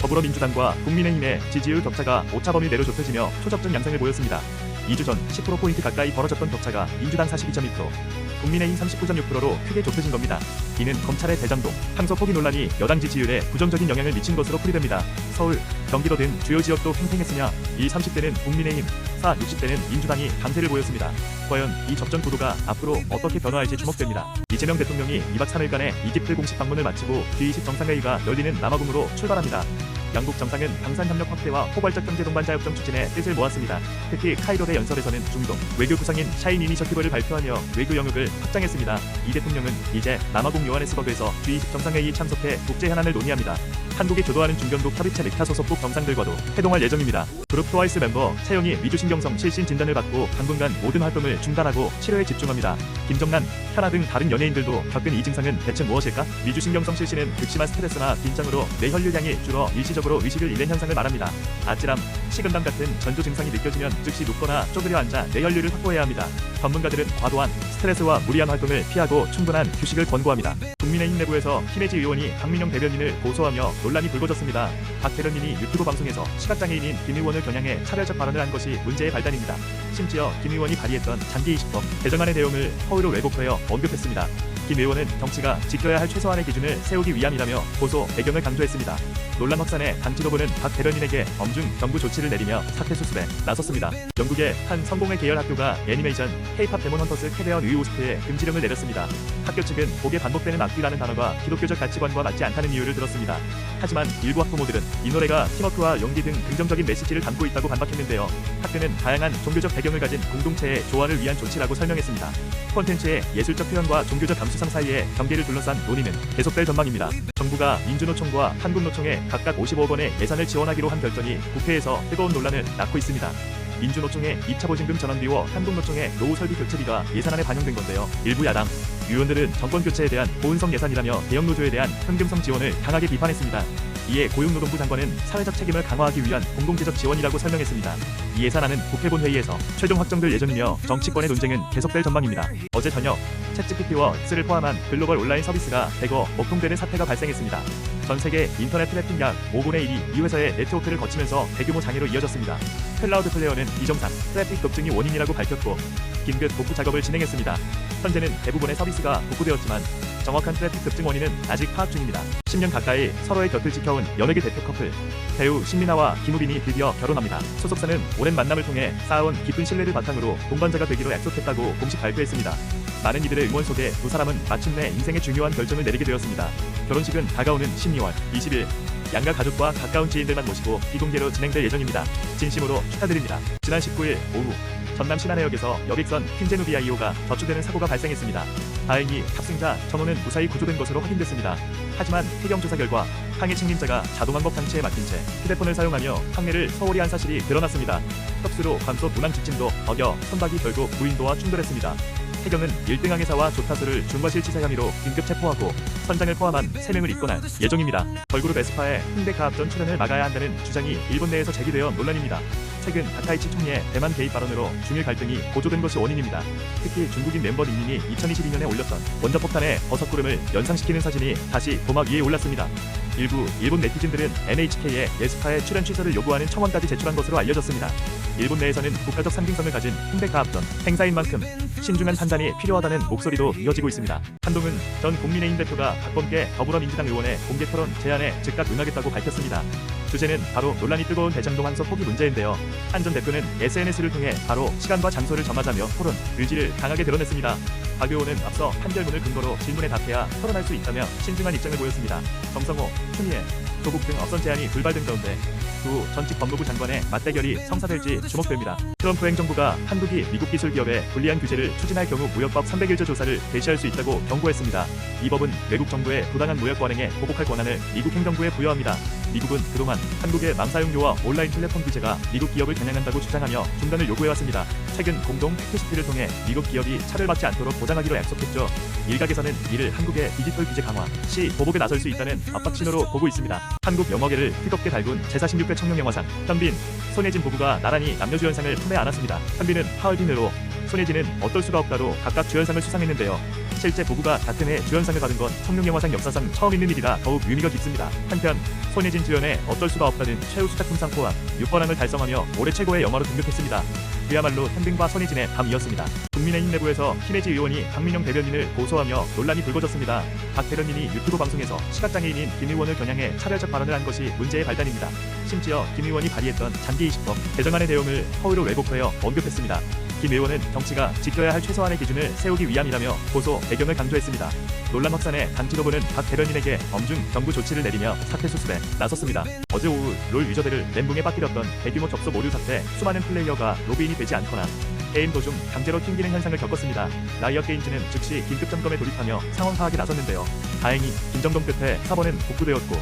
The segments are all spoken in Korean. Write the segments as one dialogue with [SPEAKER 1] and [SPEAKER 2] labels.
[SPEAKER 1] 더불어민주당과 국민의힘의 지지율 격차가 오차범위 내로 좁혀지며 초접전 양상을 보였습니다. 2주 전 10%포인트 가까이 벌어졌던 격차가 민주당 42.2%, 국민의힘 39.6%로 크게 좁혀진 겁니다. 이는 검찰의 대장동, 항소 포기 논란이 여당 지지율에 부정적인 영향을 미친 것으로 풀이됩니다. 서울, 경기도 등 주요 지역도 팽팽했으며 2, 30대는 국민의힘, 4, 60대는 민주당이 강세를 보였습니다. 과연 이 접전 구도가 앞으로 어떻게 변화할지 주목됩니다. 이재명 대통령이 2박 3일간의 이집트 공식 방문을 마치고 G20 정상회의가 열리는 남아공으로 출발합니다. 양국 정상은 방산협력 확대와 포괄적 경제 동반자 협정 추진에 뜻을 모았습니다. 특히 카이로대 연설에서는 중동 외교 구상인 샤인 이니셔티브를 발표하며 외교 영역을 확장했습니다. 이 대통령은 이제 남아공 요하네스버그에서 G20 정상회의 참석해 국제 현안을 논의합니다. 한국이 주도하는 중견국 협의체 넥타 소속국 정상들과도 회동할 예정입니다. 그룹 트와이스 멤버 채영이 미주신경성 실신 진단을 받고 당분간 모든 활동을 중단하고 치료에 집중합니다. 김정란, 현아 등 다른 연예인들도 겪은 이 증상은 대체 무엇일까? 미주신경성 실신은 극심한 스트레스나 긴장으로 뇌 혈류량이 줄어 일시적으로 의식을 잃는 현상을 말합니다. 아찔함, 식은땀 같은 전조 증상이 느껴지면 즉시 눕거나 쪼그려 앉아 뇌 혈류를 확보해야 합니다. 전문가들은 과도한 스트레스와 무리한 활동을 피하고 충분한 휴식을 권고합니다. 국민의힘 내부에서 김혜지 의원이 박민영 대변인을 고소하며 논란이 불거졌습니다. 박 대변인이 유튜브 방송에서 시각장애인인 김 의원을 겨냥해 차별적 발언을 한 것이 문제의 발단입니다. 심지어 김 의원이 발의했던 장기20법 개정안의 내용을 허위로 왜곡하여 언급했습니다. 김 의원은 정치가 지켜야 할 최소한의 기준을 세우기 위함이라며 고소 배경을 강조했습니다. 논란 확산에 당 지도부는 박 대변인에게 엄중 경고 조치를 내리며 사태 수습에 나섰습니다. 영국의 한 성공회 계열 학교가 애니메이션 K-팝 데몬 헌터스 캐대언 의호스트에 금지령을 내렸습니다. 학교 측은 곡에 반복되는 악기라는 단어가 기독교적 가치관과 맞지 않다는 이유를 들었습니다. 하지만 일부 학부모들은 이 노래가 팀워크와 용기 등 긍정적인 메시지를 담고 있다고 반박했는데요. 학교는 다양한 종교적 배경을 가진 공동체의 조화를 위한 조치라고 설명했습니다. 콘텐츠의 예술적 표현과 종교적 감수성 사이의 경계를 둘러싼 논의는 계속될 전망입니다. 정부가 민주노총과 한국노총에 각각 55억 원의 예산을 지원하기로 한 결정이 국회에서 뜨거운 논란을 낳고 있습니다. 민주노총의 2차 보증금 전환비와 한국노총의 노후 설비 교체비가 예산안에 반영된 건데요. 일부 야당 의원들은 정권 교체에 대한 보은성 예산이라며 대형 노조에 대한 현금성 지원을 강하게 비판했습니다. 이에 고용노동부 장관은 사회적 책임을 강화하기 위한 공동체적 지원이라고 설명했습니다. 이 예산안은 국회 본회의에서 최종 확정될 예정이며 정치권의 논쟁은 계속될 전망입니다. 어제 저녁 챗GPT와 X를 포함한 글로벌 온라인 서비스가 대거 목통되는 사태가 발생했습니다. 전 세계 인터넷 트래픽 약 5분의 1이 이 회사의 네트워크를 거치면서 대규모 장애로 이어졌습니다. 클라우드 플레어는 비정상 트래픽 급증이 원인이라고 밝혔고 긴급 복구 작업을 진행했습니다. 현재는 대부분의 서비스가 복구되었지만 정확한 트래픽 급증 원인은 아직 파악 중입니다. 10년 가까이 서로의 곁을 지켜온 연예계 대표 커플 배우 신민아와 김우빈이 드디어 결혼합니다. 소속사는 오랜 만남을 통해 쌓아온 깊은 신뢰를 바탕으로 동반자가 되기로 약속했다고 공식 발표했습니다. 많은 이들의 응원 속에 두 사람은 마침내 인생의 중요한 결정을 내리게 되었습니다. 결혼식은 다가오는 12월 20일 양가 가족과 가까운 지인들만 모시고 비공개로 진행될 예정입니다. 진심으로 축하드립니다. 지난 19일 오후 전남 신안해역에서 여객선 퀸제누비아 2호가 저축되는 사고가 발생했습니다. 다행히 탑승자 전호는 무사히 구조된 것으로 확인됐습니다. 하지만 해경 조사 결과 항해 책임자가 자동항법 장치에 맡긴 채 휴대폰을 사용하며 항해를 소홀히 한 사실이 드러났습니다. 흡수로 감속 운항 지침도 어겨 선박이 결국 무인도와 충돌했습니다. 해경은 1등 항해사와 조타수를 중과실치사 혐의로 긴급 체포하고 선장을 포함한 3명을 입건할 예정입니다. 걸그룹 에스파의 홍대 가합전 출연을 막아야 한다는 주장이 일본 내에서 제기되어 논란입니다. 최근 다카이치 총리의 대만 개입 발언으로 중일 갈등이 고조된 것이 원인입니다. 특히 중국인 멤버 린린이 2022년에 올렸던 원자폭탄의 버섯구름을 연상시키는 사진이 다시 도마 위에 올랐습니다. 일부 일본 네티즌들은 NHK의 에스파의 출연 취소를 요구하는 청원까지 제출한 것으로 알려졌습니다. 일본 내에서는 국가적 상징성을 가진 홍대 가합전 행사인 만큼 신중한 판단이 필요하다는 목소리도 이어지고 있습니다. 한동훈 전 국민의힘 대표가 박범계 더불어민주당 의원의 공개 토론 제안에 즉각 응하겠다고 밝혔습니다. 주제는 바로 논란이 뜨거운 대장동 항소 포기 문제인데요. 한 전 대표는 SNS를 통해 바로 시간과 장소를 정하자며 토론 의지를 강하게 드러냈습니다. 박 의원은 앞서 판결문을 근거로 질문에 답해야 토론할 수 있다며 신중한 입장을 보였습니다. 정성호, 추미애, 조국 등 앞선 제안이 불발된 가운데 두 전직 법무부 장관의 맞대결이 성사될지 주목됩니다. 트럼프 행정부가 한국이 미국 기술 기업에 불리한 규제를 추진할 경우 무역법 301조 조사를 개시할 수 있다고 경고했습니다. 이 법은 외국 정부의 부당한 무역 관행에 보복할 권한을 미국 행정부에 부여합니다. 미국은 그동안 한국의 망사용료와 온라인 플랫폼 규제가 미국 기업을 겨냥한다고 주장하며 중단을 요구해왔습니다. 최근 공동 팩트시트를 통해 미국 기업이 차별받지 않도록 보장하기로 약속했죠. 일각에서는 이를 한국의 디지털 규제 강화 시 보복에 나설 수 있다는 압박 신호로 보고 있습니다. 한국 영화계를 뜨겁게 달군 제46회 청룡영화상 현빈, 손예진 부부가 나란히 남녀주연상을 품에 안았습니다. 현빈은 하얼빈으로, 손예진은 어떨 수가 없다로 각각 주연상을 수상했는데요. 실제 부부가 같은 해 주연상을 받은 건 청룡영화상 역사상 처음 있는 일이라 더욱 의미가 깊습니다. 한편 손예진 주연의 어쩔 수가 없다는 최우수 작품상 포함 6관왕을 달성하며 올해 최고의 영화로 등극했습니다. 그야말로 현빈과 손예진의 밤이었습니다. 국민의힘 내부에서 김혜지 의원이 박민영 대변인을 고소하며 논란이 불거졌습니다. 박 대변인이 유튜브 방송에서 시각장애인인 김 의원을 겨냥해 차별적 발언을 한 것이 문제의 발단입니다. 심지어 김 의원이 발의했던 장기 20법 개정안의 내용을 허위로 왜곡하여 언급했습니다. 김 의원은 정치가 지켜야 할 최소한의 기준을 세우기 위함이라며 고소 배경을 강조했습니다. 논란 확산에 당 지도부는 박 대변인에게 엄중 경고 조치를 내리며 사태 수습에 나섰습니다. 어제 오후 롤 유저들을 멘붕에 빠뜨렸던 대규모 접속 오류 사태, 수많은 플레이어가 로그인이 되지 않거나 게임 도중 강제로 튕기는 현상을 겪었습니다. 라이엇 게임즈는 즉시 긴급 점검에 돌입하며 상황 파악에 나섰는데요. 다행히 김정동 끝에 사번은 복구되었고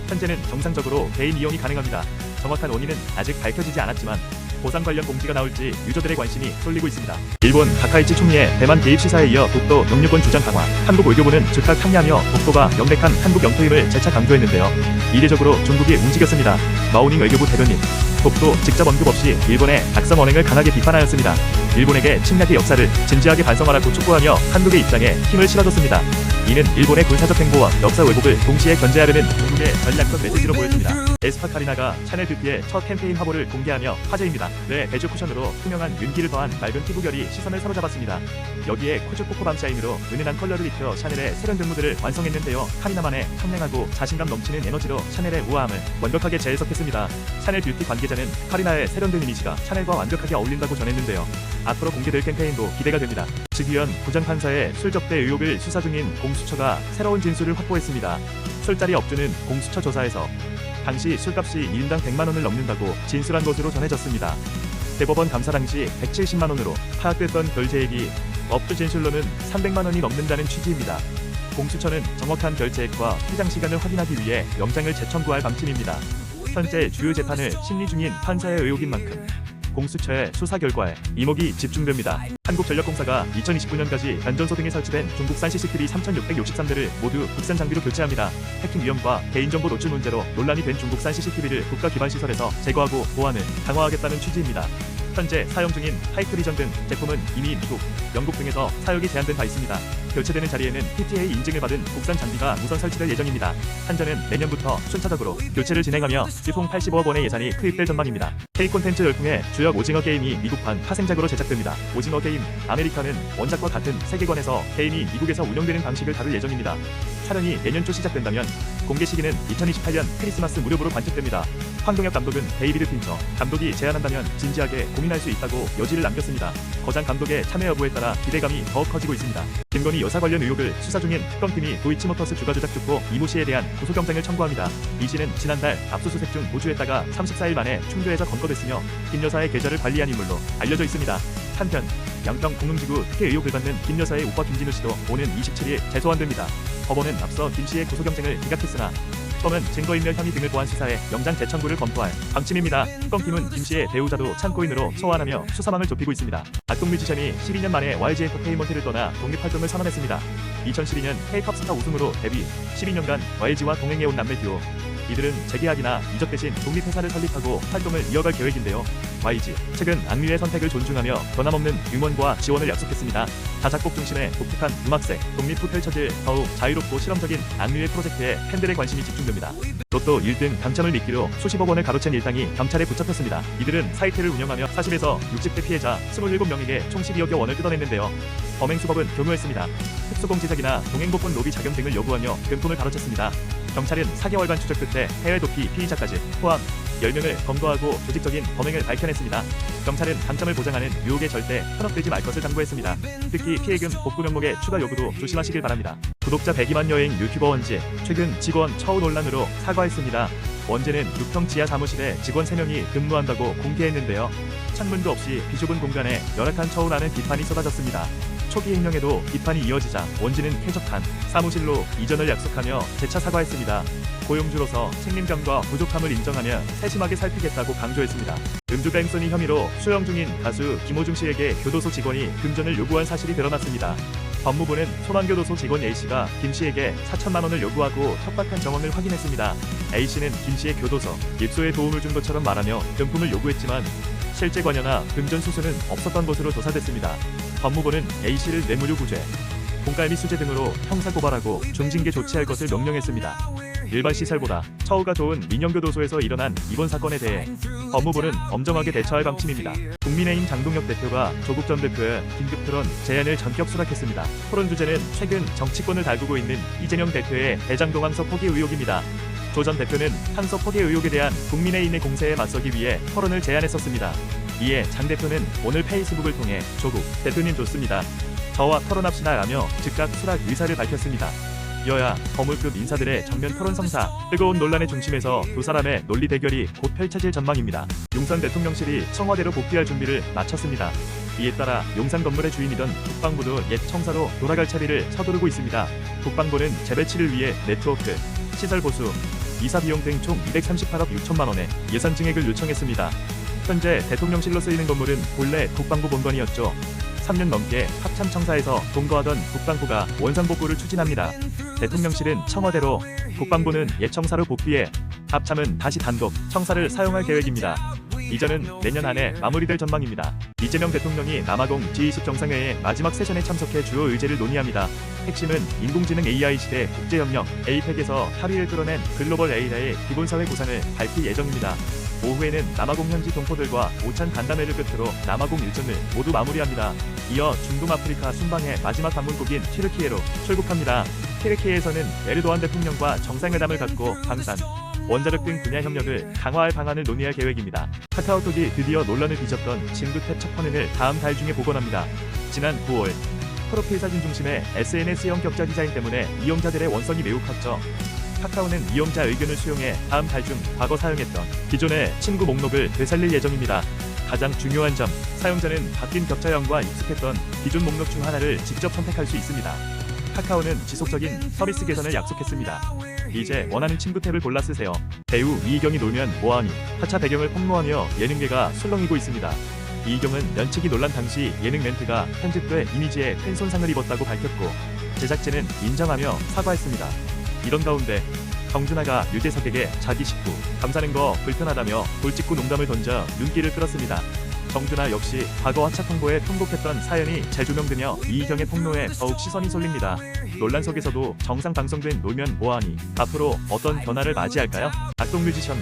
[SPEAKER 1] 현재는 정상적으로 게임 이용이 가능합니다. 정확한 원인은 아직 밝혀지지 않았지만 보상 관련 공지가 나올지 유저들의 관심이 쏠리고 있습니다. 일본 다카이치 총리의 대만 개입 시사에 이어 독도 영유권 주장 강화, 한국 외교부는 즉각 항의하며 독도가 명백한 한국 영토임을 재차 강조했는데요. 이례적으로 중국이 움직였습니다. 마오닝 외교부 대변인, 독도 직접 언급 없이 일본의 악성 언행을 강하게 비판하였습니다. 일본에게 침략의 역사를 진지하게 반성하라고 촉구하며 한국의 입장에 힘을 실어줬습니다. 이는 일본의 군사적 행보와 역사 왜곡을 동시에 견제하려는 중국의 전략적 메시지로 보여집니다. 에스파 카리나가 샤넬 뷰티의 첫 캠페인 화보를 공개하며 화제입니다. 뇌 배주 쿠션으로 투명한 윤기를 더한 맑은 피부결이 시선을 사로잡았습니다. 여기에 코즈 코코밤 샤인으로 은은한 컬러를 입혀 샤넬의 세련된 무드를 완성했는데요. 카리나만의 청량하고 자신감 넘치는 에너지로 샤넬의 우아함을 완벽하게 재해석했습니다. 샤넬 뷰티 관계자는 카리나의 세련된 이미지가 샤넬과 완벽하게 어울린다고 전했는데요. 앞으로 공개될 캠페인도 기대가 됩니다. 직위원 부장판사의 술 접대 의혹을 수사 중인 공수처가 새로운 진술을 확보했습니다. 술자리 업주는 공수처 조사에서 당시 술값이 1인당 100만 원을 넘는다고 진술한 것으로 전해졌습니다. 대법원 감사 당시 170만 원으로 파악됐던 결제액이 업주 진술로는 300만 원이 넘는다는 취지입니다. 공수처는 정확한 결제액과 퇴장 시간을 확인하기 위해 영장을 재청구할 방침입니다. 현재 주요 재판을 심리 중인 판사의 의혹인 만큼 공수처의 수사 결과에 이목이 집중됩니다. 한국전력공사가 2029년까지 변전소 등에 설치된 중국산 CCTV 3,663대를 모두 국산 장비로 교체합니다. 해킹 위험과 개인정보 노출 문제로 논란이 된 중국산 CCTV를 국가 기반 시설에서 제거하고 보안을 강화하겠다는 취지입니다. 현재 사용 중인 하이크비전 등 제품은 이미 미국, 영국 등에서 사용이 제한된 바 있습니다. 교체되는 자리에는 PTA 인증을 받은 국산 장비가 우선 설치될 예정입니다. 한전은 내년부터 순차적으로 교체를 진행하며 총 85억 원의 예산이 투입될 전망입니다. K콘텐츠 열풍의 주역 오징어 게임이 미국판 파생작으로 제작됩니다. 오징어 게임 아메리카는 원작과 같은 세계관에서 게임이 미국에서 운영되는 방식을 다룰 예정입니다. 촬영이 내년 초 시작된다면 공개 시기는 2028년 크리스마스 무렵으로 관측됩니다. 황동혁 감독은 데이비드 핀처 감독이 제안한다면 진지하게 고민할 수 있다고 여지를 남겼습니다. 거장 감독의 참여 여부에 따라 기대감이 더욱 커지고 있습니다. 김건희 여사 관련 의혹을 수사 중인 특검팀이 도이치모터스 주가 조작 특보 이모 씨에 대한 구속영장을 청구합니다. 이 씨는 지난달 압수수색 중 보주했다가 34일 만에 충주에서 검거됐으며 김 여사의 계좌를 관리한 인물로 알려져 있습니다. 한편 양평 공흥지구 특혜 의혹을 받는 김 여사의 오빠 김진우 씨도 오는 27일 재소환됩니다. 법원은 앞서 김 씨의 구속영장을 기각했으나 특검은 증거인멸 혐의 등을 포함 수사해 영장 재청구를 검토할 방침입니다. 특검팀은 김 씨의 배우자도 참고인으로 소환하며 수사망을 좁히고 있습니다. 악동 뮤지션이 12년 만에 YG 엔터테인먼트를 떠나 독립활동을 선언했습니다. 2012년 K-팝 스타 우승으로 데뷔, 12년간 YG와 동행해온 남매 듀오. 이들은 재계약이나 이적 대신 독립회사를 설립하고 활동을 이어갈 계획인데요. YG 최근 악뮤의 선택을 존중하며 변함없는 응원과 지원을 약속했습니다. 자작곡 중심의 독특한 음악색, 독립 후 펼쳐질 더욱 자유롭고 실험적인 악뮤의 프로젝트에 팬들의 관심이 집중됩니다. 로또 1등 당첨을 미끼로 수십억 원을 가로챈 일당이 경찰에 붙잡혔습니다. 이들은 사이트를 운영하며 40에서 60대 피해자 27명에게 총 12억여 원을 뜯어냈는데요. 범행 수법은 교묘했습니다. 특수공지사기나 동행복권 로비 작용 등을 요구하며 금품을 가로챘습니다. 경찰은 4개월간 추적 끝에 해외 도피 피의자까지 포함 10명을 검거하고 조직적인 범행을 밝혀냈습니다. 경찰은 당첨을 보장하는 유혹에 절대 현혹되지 말 것을 당부했습니다. 특히 피해금 복구 명목의 추가 요구도 조심하시길 바랍니다. 구독자 102만 여행 유튜버 원재 최근 직원 처우 논란으로 사과했습니다. 원재는 6평 지하 사무실에 직원 3명이 근무한다고 공개했는데요. 창문도 없이 비좁은 공간에 열악한 처우라는 비판이 쏟아졌습니다. 초기 행령에도 비판이 이어지자 원진은 쾌적한 사무실로 이전을 약속하며 재차 사과했습니다. 고용주로서 책임감과 부족함을 인정하며 세심하게 살피겠다고 강조했습니다. 음주뺑소니 혐의로 수용 중인 가수 김호중 씨에게 교도소 직원이 금전을 요구한 사실이 드러났습니다. 법무부는 소망교도소 직원 A씨가 김씨에게 4천만 원을 요구하고 협박한 정황을 확인했습니다. A씨는 김씨의 교도소 입소에 도움을 준 것처럼 말하며 금품을 요구했지만 실제 관여나 금전 수수는 없었던 것으로 조사됐습니다. 법무부는 A씨를 뇌물요 구제, 공갈 및 수재 등으로 형사 고발하고 중징계 조치할 것을 명령했습니다. 일반 시설보다 처우가 좋은 민영교도소에서 일어난 이번 사건에 대해 법무부는 엄정하게 대처할 방침입니다. 국민의힘 장동혁 대표가 조국 전 대표의 긴급 토론 제안을 전격 수락했습니다. 토론 주제는 최근 정치권을 달구고 있는 이재명 대표의 대장동 항서 포기 의혹입니다. 조 전 대표는 항서 포기 의혹에 대한 국민의힘의 공세에 맞서기 위해 토론을 제안했었습니다. 이에 장 대표는 오늘 페이스북을 통해 조국 대표님 좋습니다. 저와 토론합시다라며 즉각 수락 의사를 밝혔습니다. 여야 거물급 인사들의 정면 토론 성사, 뜨거운 논란의 중심에서 두 사람의 논리 대결이 곧 펼쳐질 전망입니다. 용산 대통령실이 청와대로 복귀할 준비를 마쳤습니다. 이에 따라 용산 건물의 주인이던 국방부도 옛 청사로 돌아갈 차례를 서두르고 있습니다. 국방부는 재배치를 위해 네트워크, 시설 보수, 이사 비용 등 총 238억 6천만 원의 예산 증액을 요청했습니다. 현재 대통령실로 쓰이는 건물은 본래 국방부 본관이었죠. 3년 넘게 합참청사에서 동거하던 국방부가 원상복구를 추진합니다. 대통령실은 청와대로, 국방부는 옛 청사로 복귀해 합참은 다시 단독 청사를 사용할 계획입니다. 이전은 내년 안에 마무리될 전망입니다. 이재명 대통령이 남아공 G20 정상회의 마지막 세션에 참석해 주요 의제를 논의합니다. 핵심은 인공지능 AI 시대 국제협력 APEC에서 합의를 끌어낸 글로벌 AI의 기본사회 구상을 밝힐 예정입니다. 오후에는 남아공 현지 동포들과 오찬 간담회를 끝으로 남아공 일정을 모두 마무리합니다. 이어 중동 아프리카 순방의 마지막 방문국인 튀르키예로 출국합니다. 튀르키예에서는 에르도안 대통령과 정상회담을 갖고 방산, 원자력 등 분야 협력을 강화할 방안을 논의할 계획입니다. 카카오톡이 드디어 논란을 빚었던 징구탭 첫 권한을 다음 달 중에 복원합니다. 지난 9월 프로필 사진 중심의 SNS형 격자 디자인 때문에 이용자들의 원성이 매우 컸죠. 카카오는 이용자 의견을 수용해 다음 달 중 과거 사용했던 기존의 친구 목록을 되살릴 예정입니다. 가장 중요한 점, 사용자는 바뀐 격자형과 익숙했던 기존 목록 중 하나를 직접 선택할 수 있습니다. 카카오는 지속적인 서비스 개선을 약속했습니다. 이제 원하는 친구 탭을 골라 쓰세요. 배우 이희경이 놀면 뭐하니? 타차 배경을 폭로하며 예능계가 술렁이고 있습니다. 이희경은 면치기 논란 당시 예능 멘트가 편집돼 이미지에 큰 손상을 입었다고 밝혔고 제작진은 인정하며 사과했습니다. 이런 가운데 정준하가 유재석에게 자기 식구 감사는 거 불편하다며 돌직구 농담을 던져 눈길을 끌었습니다. 정준하 역시 과거 화착 홍보에 통곡했던 사연이 재조명되며 이희경의 폭로에 더욱 시선이 쏠립니다. 논란 속에서도 정상 방송된 놀면 뭐하니 앞으로 어떤 변화를 맞이할까요? 악동 뮤지션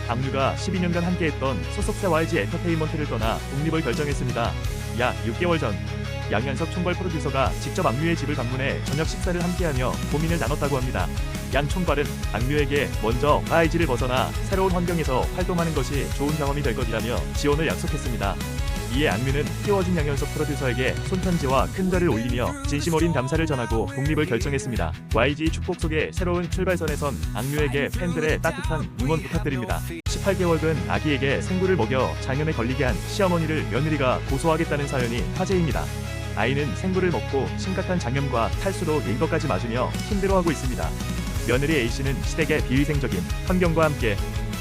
[SPEAKER 1] 악뮤가 12년간 함께했던 소속사 YG 엔터테인먼트를 떠나 독립을 결정했습니다. 약 6개월 전 양현석 총괄 프로듀서가 직접 악뮤의 집을 방문해 저녁 식사를 함께하며 고민을 나눴다고 합니다. 양 총괄은 악뮤에게 먼저 YG를 벗어나 새로운 환경에서 활동하는 것이 좋은 경험이 될 것이라며 지원을 약속했습니다. 이에 악뮤는 키워진 양현석 프로듀서에게 손편지와 큰 별을 올리며 진심 어린 감사를 전하고 독립을 결정했습니다. YG 축복 속의 새로운 출발선에 선 악뮤에게 팬들의 따뜻한 응원 부탁드립니다. 18개월근 아기에게 생구를 먹여 장염에 걸리게 한 시어머니를 며느리가 고소하겠다는 사연이 화제입니다. 아이는 생구를 먹고 심각한 장염과 탈수로 인거까지 맞으며 힘들어하고 있습니다. 며느리 A씨는 시댁의 비위생적인 환경과 함께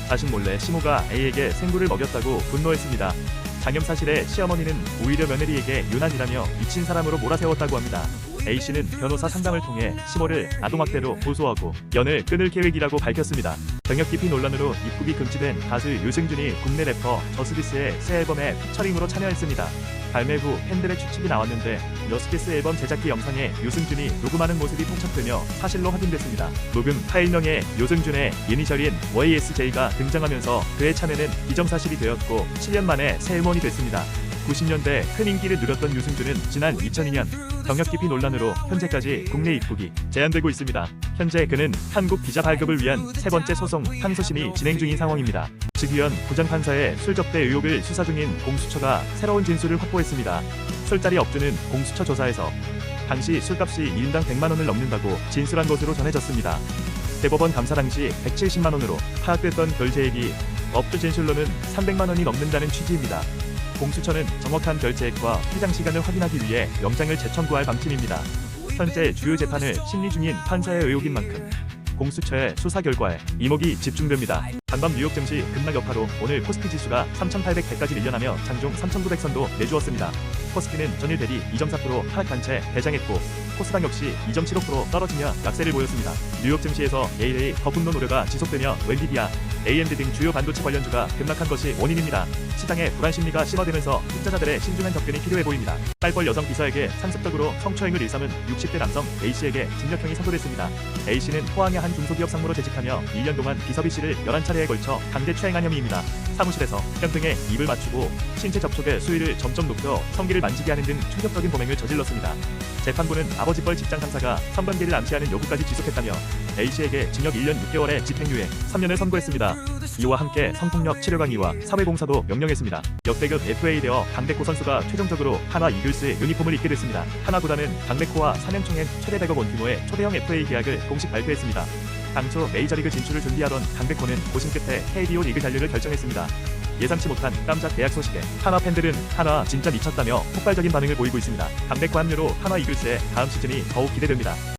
[SPEAKER 1] 자식 몰래 시모가 A에게 생구를 먹였다고 분노했습니다. 장염 사실에 시어머니는 오히려 며느리에게 유난이라며 미친 사람으로 몰아세웠다고 합니다. A씨는 변호사 상담을 통해 시모를 아동학대로 고소하고 연을 끊을 계획이라고 밝혔습니다. 병역 기피 논란으로 입국이 금지된 가수 유승준이 국내 래퍼 저스티스의 새 앨범에 피처링으로 참여했습니다. 발매 후 팬들의 추측이 나왔는데 저스티스 앨범 제작기 영상에 유승준이 녹음하는 모습이 포착되며 사실로 확인됐습니다. 녹음 파일명에 유승준의 이니셜인 YSJ가 등장하면서 그의 참여는 기정사실이 되었고 7년 만에 새 음원이 됐습니다. 90년대 큰 인기를 누렸던 유승준은 지난 2002년 병역 기피 논란으로 현재까지 국내 입국이 제한되고 있습니다. 현재 그는 한국 비자 발급을 위한 세 번째 소송 항소심이 진행 중인 상황입니다. 직위원 부장판사의 술 접대 의혹을 수사 중인 공수처가 새로운 진술을 확보했습니다. 술자리 업주는 공수처 조사에서 당시 술값이 1인당 100만 원을 넘는다고 진술한 것으로 전해졌습니다. 대법원 감사 당시 170만 원으로 파악됐던 결제액이 업주 진술로는 300만 원이 넘는다는 취지입니다. 공수처는 정확한 결제액과 해당 시간을 확인하기 위해 영장을 재청구할 방침입니다. 현재 주요 재판을 심리 중인 판사의 의혹인 만큼 공수처의 수사 결과에 이목이 집중됩니다. 간밤 뉴욕 증시 급락 여파로 오늘 코스피 지수가 3,800대까지 밀려나며 장중 3,900선도 내주었습니다. 코스피는 전일 대비 2.4% 하락한 채 대장했고 코스닥 역시 2.75% 떨어지며 약세를 보였습니다. 뉴욕 증시에서 내일의 더 분노 노래가 지속되며 엔비디아, AMD 등 주요 반도체 관련주가 급락한 것이 원인입니다. 시장에 불안 심리가 심화되면서 투자자들의 신중한 접근이 필요해 보입니다. 딸뻘 여성 비서에게 상습적으로 성추행을 일삼은 60대 남성 A씨에게 징역형이 선고됐습니다. A씨는 포항의 한 중소기업 상무로 재직하며 1년 동안 비서 B씨를 11차례에 걸쳐 강제 추행한 혐의입니다. 사무실에서 뺨등에 입을 맞추고 신체 접촉의 수위를 점점 높여 성기를 만지게 하는 등 충격적인 범행을 저질렀습니다. 재판부는 아버지뻘 직장 상사가 성관계를 암시하는 요구까지 지속했다며 A씨에게 징역 1년 6개월에 집행유예 3년을 선고했습니다. 이와 함께 성폭력 치료 강의와 사회봉사도 명령했습니다. 역대급 FA 되어 강백호 선수가 최종적으로 한화 이글스의 유니폼을 입게 됐습니다. 한화 구단은 강백호와 4년 총액 최대 100억 원 규모의 초대형 FA 계약을 공식 발표했습니다. 당초 메이저리그 진출을 준비하던 강백호는 고심 끝에 KBO 리그 잔류를 결정했습니다. 예상치 못한 깜짝 계약 소식에 한화 팬들은 한화 진짜 미쳤다며 폭발적인 반응을 보이고 있습니다. 강백호 합류로 한화 이글스의 다음 시즌이 더욱 기대됩니다.